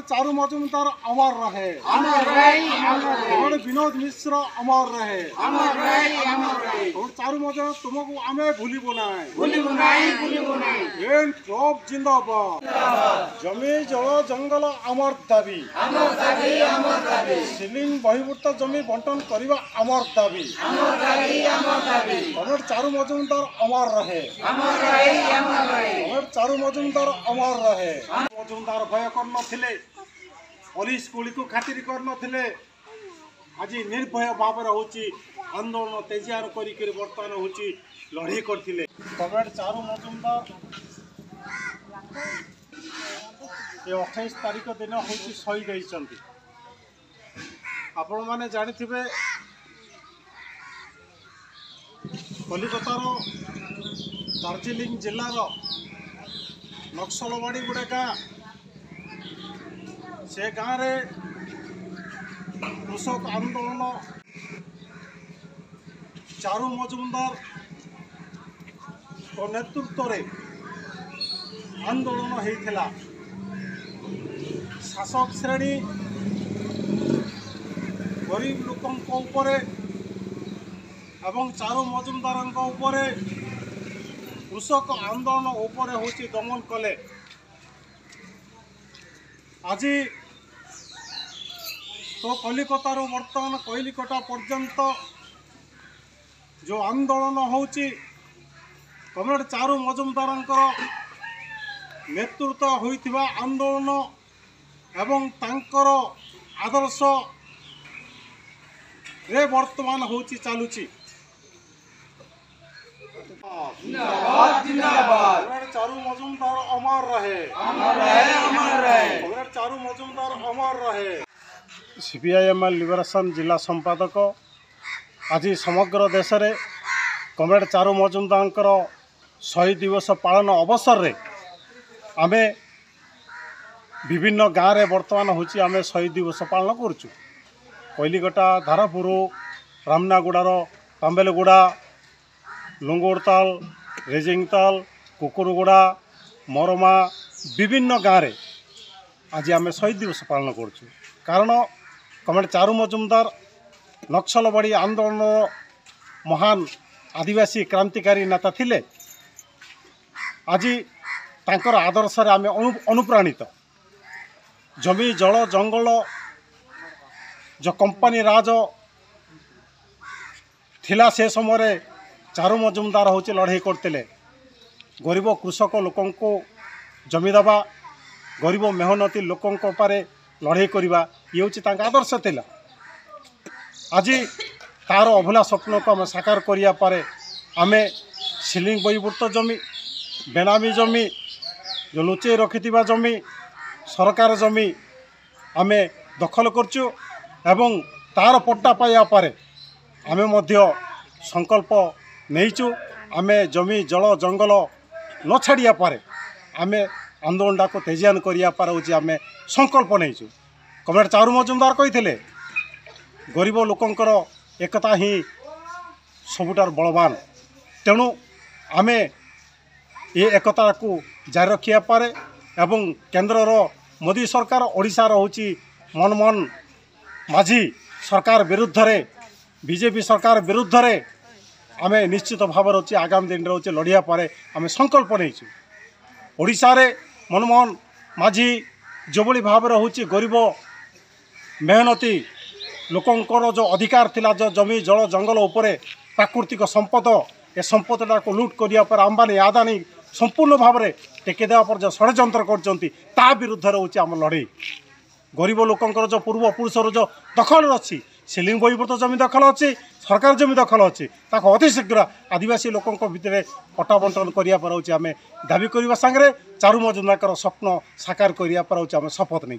चारू मजुमदार अमर रहे, कमरेड विनोद मिश्र अमर रहे, कमरेड चारू मजुमदार तुमको आमे भूलिबो नाही। एंड क्लब जिंदाबाद। जमी जल जंगल अमर दाबी, सिलिंग बहिर्भूत जमी बंटन करने अमर दाबी, कमरेड चारू मजुमदार अमर रहे, कमरेड चारू मजुमदार अमर रहे। मजुमदार भय कर नथिले, पुलिस गुली को खातिर कर नथिले, आज निर्भय भाव होची आंदोलन तेजियार करिक बर्तमान होची लड़ाई करथिले। कमरेड चारू मजुमदार 28 तारीख दिन होची शहीद होइचंती। आपण माने जानिथिबे कलिकतार दार्जिलिंग जिल्लार नक्सलवाड़ी गुड़े गाँ से गाँव रे कृषक आंदोलन चारू मजुमदार को नेतृत्व रे आंदोलन होइथिला। शासक श्रेणी गरीब लोकों उपरे एवं चारू मजुमदार उपरे कृषक आंदोलन उपरे होची दमन कले। आज तो कलिकतार वर्तमान कलिकता पर्यंत जो आंदोलन होची कमरेड चारू मजुमदार नेतृत्व होइथिबा आंदोलन एवं तांकर आदर्श रे वर्तमान होची चालुची। कमरेड चारू मजुमदार अमर रहे, कमरेड चारू मजुमदार अमर रहे। सीपीआईएम लिबरेशन जिला संपादक आज समग्र देश में कमरेड चारू मजुमदार शहीद दिवस पालन अवसर रे आमे विभिन्न गाँव में वर्तमान होची आमे शहीद दिवस पालन करुचु। कोइलीकटा, धारापुर, रामनागुड़ार तांबेलगुड़ा, लुंगोड़ताल, रेजिंगताल, कुकुरगुड़ा, मरमा विभिन्न गाँव में आज आम शहीद दिवस पालन करुचु। कारण कमरेड चारू मजुमदार नक्सलवाड़ी आंदोलन महान आदिवासी क्रांतिकारी नेता थिले। आज तांकर आदर्श रे आम अनुप्राणित। जमी जल जंगल जो कंपनी राज थिला से समय चारू मजुमदार होची लड़ाई करते। गरीब कृषक लोकों को जमी दबा, गरीब मेहनती लोकों पारे लड़ाई करवा ये हूँ आदर्श थिला। आज तार अभुला स्वप्न को आम साकार करिया पारे आमे सिलिंग बहिर्भूत जमी, बेनामी जमी, जो लुचेई रखिथिबा जमी, सरकार जमी आमे दखल करचु एवं तार पट्टा पाइया पारे आमे मध्य संकल्प नहींचु। आमे जमी जल जंगल न छाड़िया पारे आमे आंदोलन को तेजियान करिया पारे होची आमे संकल्प नहींचु। कमरेड चारू मजुमदार कहिथिले गरीब लोकंकर एकता ही सबुटार बलवान। तेणु आमे ये एकता को जारी रखिया पारे एवं केंद्रर मोदी सरकार ओडिशार होची मनमोहन माझी सरकार विरुद्ध रे, बीजेपी सरकार विरुद्ध रे आमे निश्चित भाव होची आगामी दिन रे होची लड़िया पारे आमे संकल्प नहींचु। ओडिशा रे मनमोहन माझी जोबली भाव रे होची गरीब मेहनती लोकंकर जो अधिकार थिला, जो जमी जल जंगल उपरे प्राकृतिक संपद ए संपदटा को लुट करिया पर अंबानी आदानी संपूर्ण भाव में टेकेदेवा पर जो षड्यंत्र करचंती ता विरुद्ध होची आम लड़ाई। गरीब लोकंकर जो पूर्वपुरुषर जो दखल अच्छी, सिलिंग बहिर्भूत जमी दखल अच्छी, सरकार जमी दखल अच्छी, ताको अतिशीघ्र आदिवासी लोकों भितर पट्टा बंटन करिया पर होची आमे दाबी करबा संगे चारू मजुमदार स्वप्न साकार करिया पर होची आमे शपथ नहीं।